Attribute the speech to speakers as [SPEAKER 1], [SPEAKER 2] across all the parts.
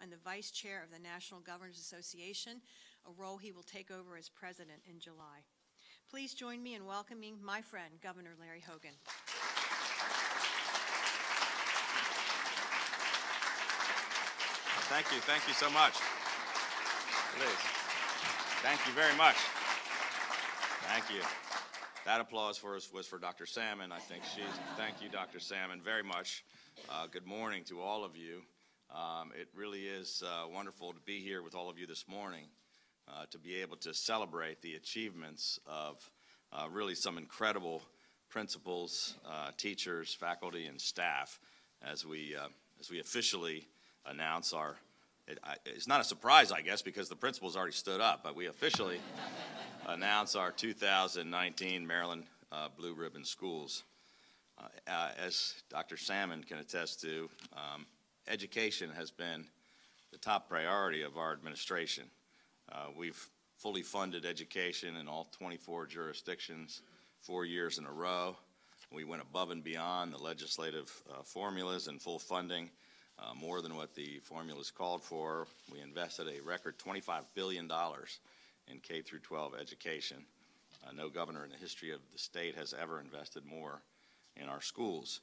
[SPEAKER 1] and the Vice Chair of the National Governors Association, a role he will take over as President in July. Please join me in welcoming my friend, Governor Larry Hogan.
[SPEAKER 2] Thank you so much. Please. Thank you very much. Thank you. That applause was for Dr. Salmon. I think thank you, Dr. Salmon, very much. Good morning to all of you. It really is wonderful to be here with all of you this morning to be able to celebrate the achievements of really some incredible principals, teachers, faculty, and staff as we officially announce our, it's not a surprise, I guess, because the principals already stood up, but we officially announce our 2019 Maryland Blue Ribbon Schools. As Dr. Salmon can attest to, education has been the top priority of our administration. We've fully funded education in all 24 jurisdictions 4 years in a row. We went above and beyond the legislative formulas and full funding, more than what the formulas called for. We invested a record $25 billion in K through 12 education. No governor in the history of the state has ever invested more in our schools.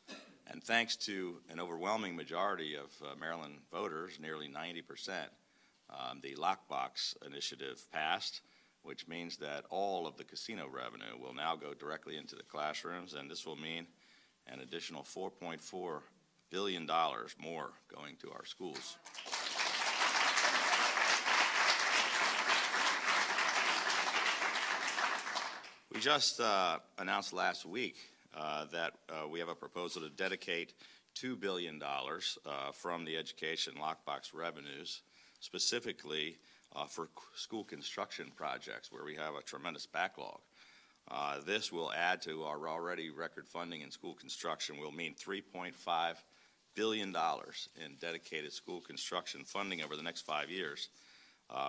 [SPEAKER 2] And thanks to an overwhelming majority of Maryland voters, nearly 90%, the Lockbox initiative passed, which means that all of the casino revenue will now go directly into the classrooms, and this will mean an additional $4.4 billion more going to our schools. We just announced last week that we have a proposal to dedicate $2 billion from the education lockbox revenues, specifically for school construction projects where we have a tremendous backlog. This will add to our already record funding in school construction. Will mean $3.5 billion in dedicated school construction funding over the next 5 years,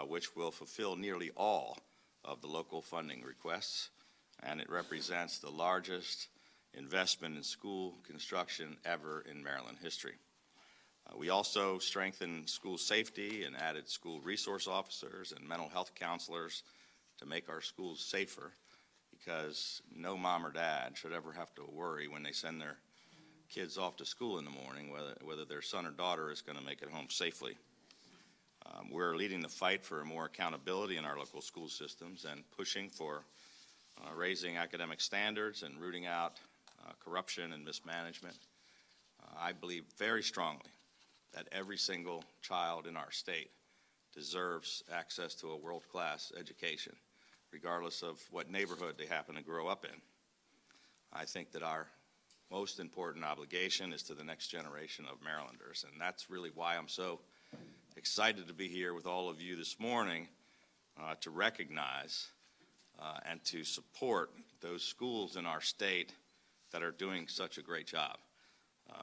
[SPEAKER 2] which will fulfill nearly all of the local funding requests, and it represents the largest investment in school construction ever in Maryland history. We also strengthened school safety and added school resource officers and mental health counselors to make our schools safer, because no mom or dad should ever have to worry when they send their kids off to school in the morning whether their son or daughter is going to make it home safely. We're leading the fight for more accountability in our local school systems and pushing for raising academic standards and rooting out corruption and mismanagement. I believe very strongly that every single child in our state deserves access to a world-class education, regardless of what neighborhood they happen to grow up in. I think that our most important obligation is to the next generation of Marylanders, and that's really why I'm so excited to be here with all of you this morning to recognize and to support those schools in our state that are doing such a great job.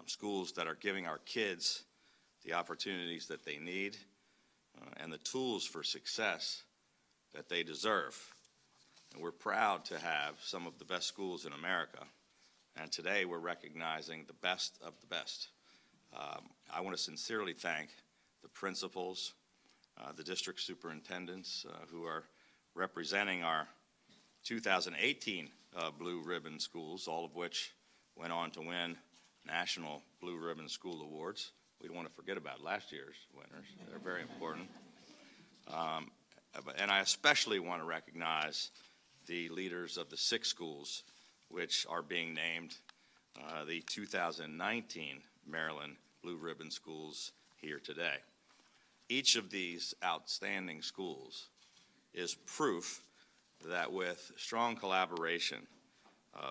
[SPEAKER 2] Schools that are giving our kids the opportunities that they need and the tools for success that they deserve. And we're proud to have some of the best schools in America, and today we're recognizing the best of the best. I want to sincerely thank the principals, the district superintendents who are representing our 2018 Blue Ribbon schools, all of which went on to win National Blue Ribbon School Awards. We don't want to forget about last year's winners. They're very important. And I especially want to recognize the leaders of the 6 schools which are being named the 2019 Maryland Blue Ribbon Schools here today. Each of these outstanding schools is proof that with strong collaboration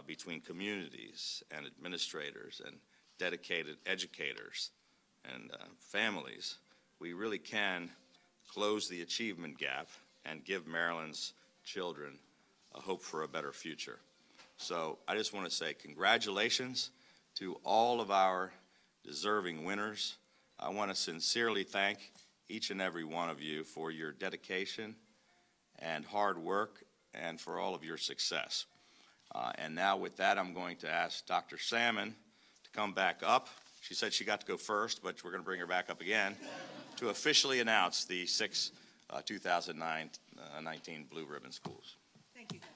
[SPEAKER 2] between communities and administrators and dedicated educators and families, we really can close the achievement gap and give Maryland's children a hope for a better future. So I just want to say congratulations to all of our deserving winners. I want to sincerely thank each and every one of you for your dedication and hard work and for all of your success. And now with that, I'm going to ask Dr. Salmon to come back up She said she got to go first, but we're going to bring her back up again to officially announce the 2019 Blue Ribbon Schools.
[SPEAKER 1] Thank you, Governor.